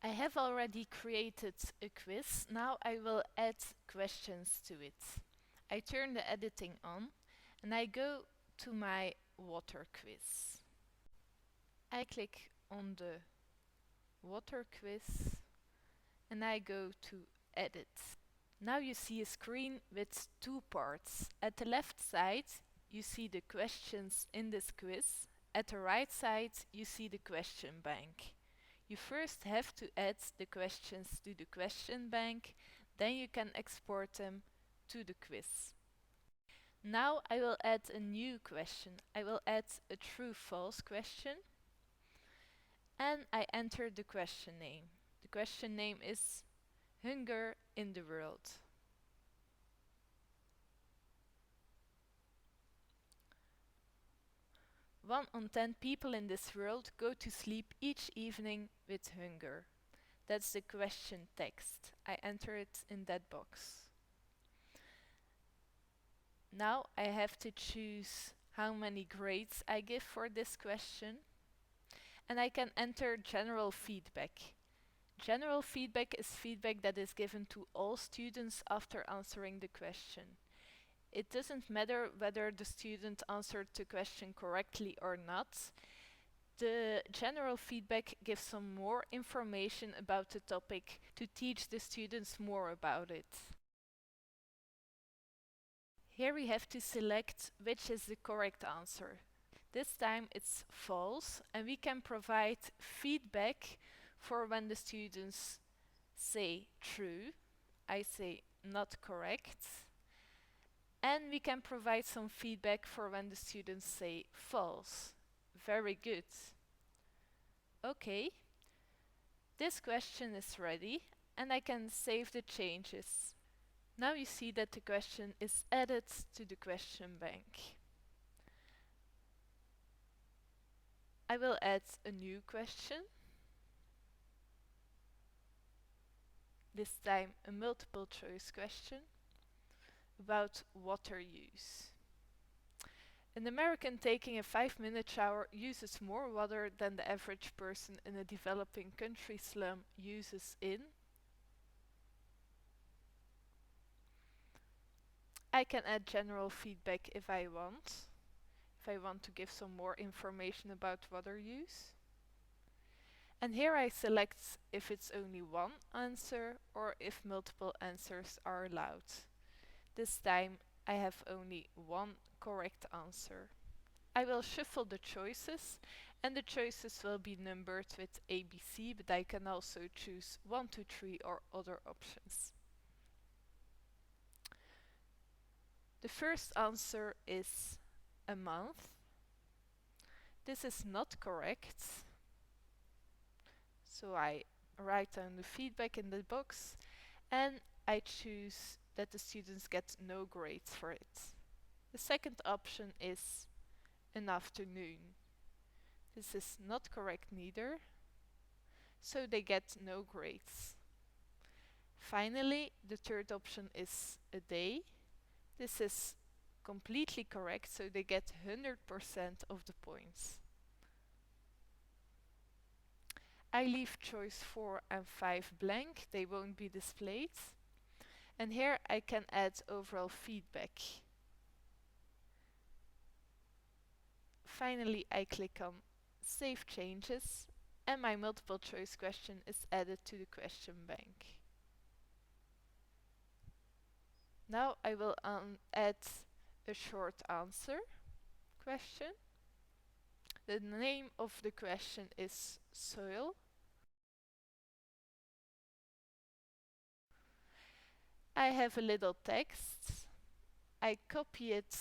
I have already created a quiz. Now I will add questions to it. I turn the editing on and I go to my water quiz. I click on the water quiz and I go to edit. Now you see a screen with two parts. At the left side you see the questions in this quiz. At the right side you see the question bank. You first have to add the questions to the question bank, then you can export them to the quiz. Now I will add a new question. I will add a true-false question and I enter the question name. The question name is Hunger in the World. One on 10 people in this world go to sleep each evening with hunger. That's the question text. I enter it in that box. Now I have to choose how many grades I give for this question. And I can enter general feedback. General feedback is feedback that is given to all students after answering the question. It doesn't matter whether the student answered the question correctly or not. The general feedback gives some more information about the topic to teach the students more about it. Here we have to select which is the correct answer. This time it's false, and we can provide feedback for when the students say true. I say not correct. And we can provide some feedback for when the students say false. Very good. Okay. This question is ready and I can save the changes. Now you see that the question is added to the question bank. I will add a new question. This time a multiple choice question about water use. An American taking a 5-minute shower uses more water than the average person in a developing country slum uses in. I can add general feedback if I want to give some more information about water use. And here I select if it's only one answer or if multiple answers are allowed. This time I have only one correct answer. I will shuffle the choices and the choices will be numbered with ABC, but I can also choose 1, 2, 3 or other options. The first answer is a month. This is not correct. So I write down the feedback in the box and I choose that the students get no grades for it. The second option is an afternoon. This is not correct neither, so they get no grades. Finally, the third option is a day. This is completely correct, so they get 100% of the points. I leave choice 4 and 5 blank, they won't be displayed. And here I can add overall feedback. Finally, I click on Save Changes and my multiple choice question is added to the question bank. Now I will add a short answer question. The name of the question is soil. I have a little text. I copy it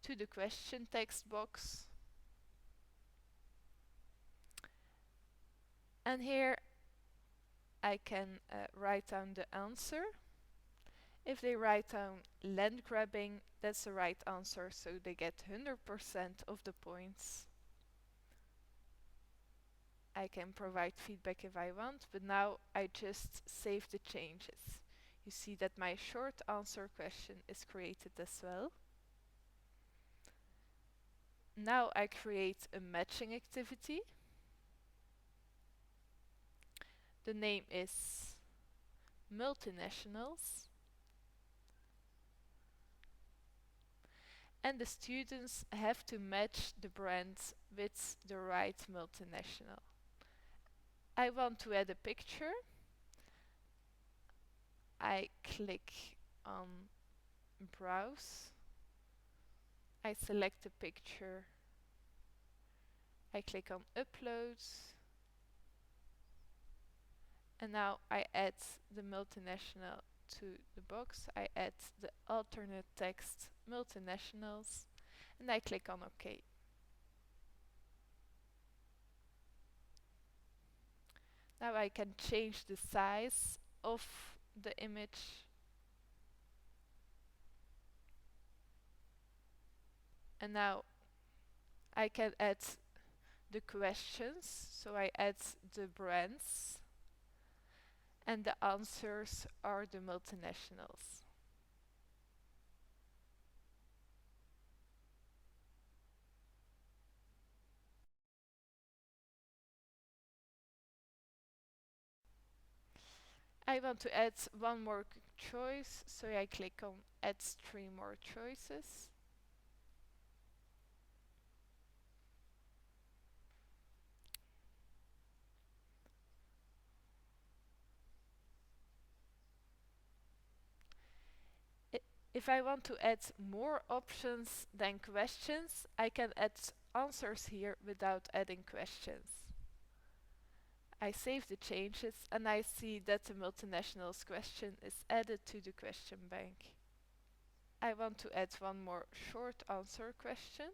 to the question text box. And here I can write down the answer. If they write down land grabbing, that's the right answer, so they get 100% of the points. I can provide feedback if I want, but now I just save the changes. You see that my short answer question is created as well. Now I create a matching activity. The name is multinationals, and the students have to match the brand with the right multinational. I want to add a picture. I click on browse. I select the picture. I click on upload. And now I add the multinational to the box. I add the alternate text multinationals and I click on OK. Now I can change the size of the image and now I can add the questions. So I add the brands and the answers are the multinationals. I want to add one more choice, so I click on add 3 more choices. If I want to add more options than questions, I can add answers here without adding questions. I save the changes and I see that the multinationals question is added to the question bank. I want to add one more short answer question.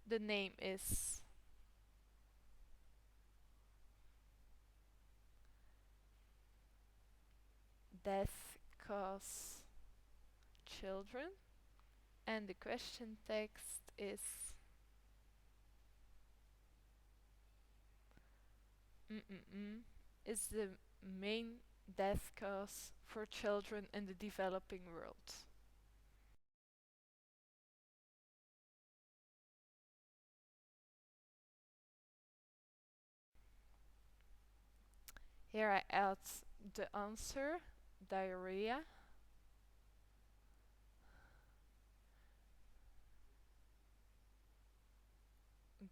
The name is Death Cause Children and the question text is is the main death cause for children in the developing world. Here I add the answer, diarrhea.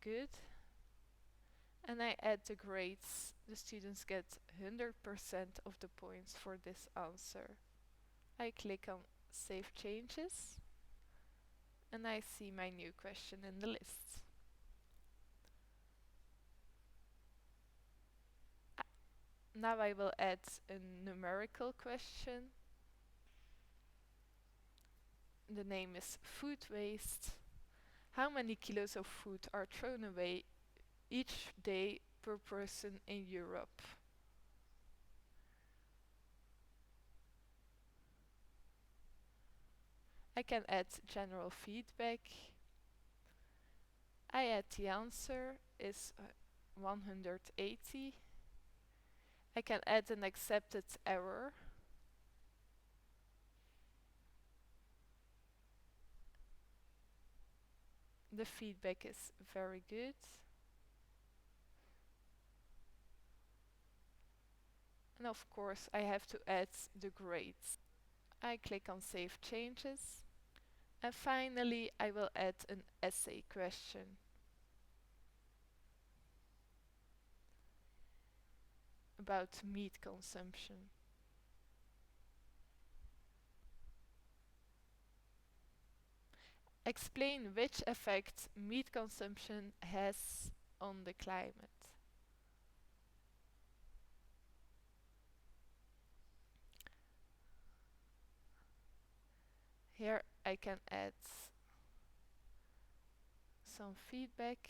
Good. And I add the grades. The students get 100% of the points for this answer. I click on Save Changes and I see my new question in the list. Now I will add a numerical question. The name is Food Waste. How many kilos of food are thrown away each day per person in Europe? I can add general feedback. I add the answer is 180. I can add an accepted error. The feedback is very good. And of course I have to add the grades. I click on Save Changes. And finally I will add an essay question. About meat consumption. Explain which effect meat consumption has on the climate. Here I can add some feedback.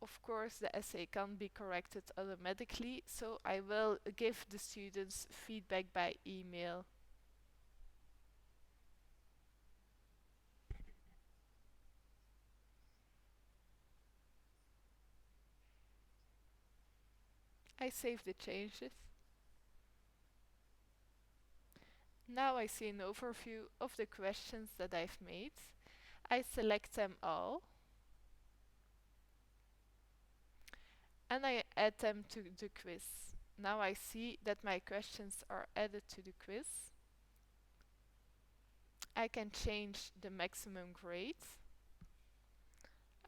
Of course the essay can't be corrected automatically, so I will give the students feedback by email. I save the changes. Now I see an overview of the questions that I've made. I select them all and I add them to the quiz. Now I see that my questions are added to the quiz. I can change the maximum grade.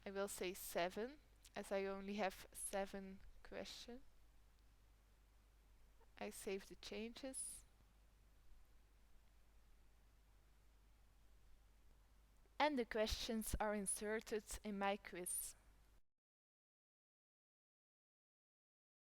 I will say 7, as I only have 7 questions. I save the changes. And the questions are inserted in my quiz.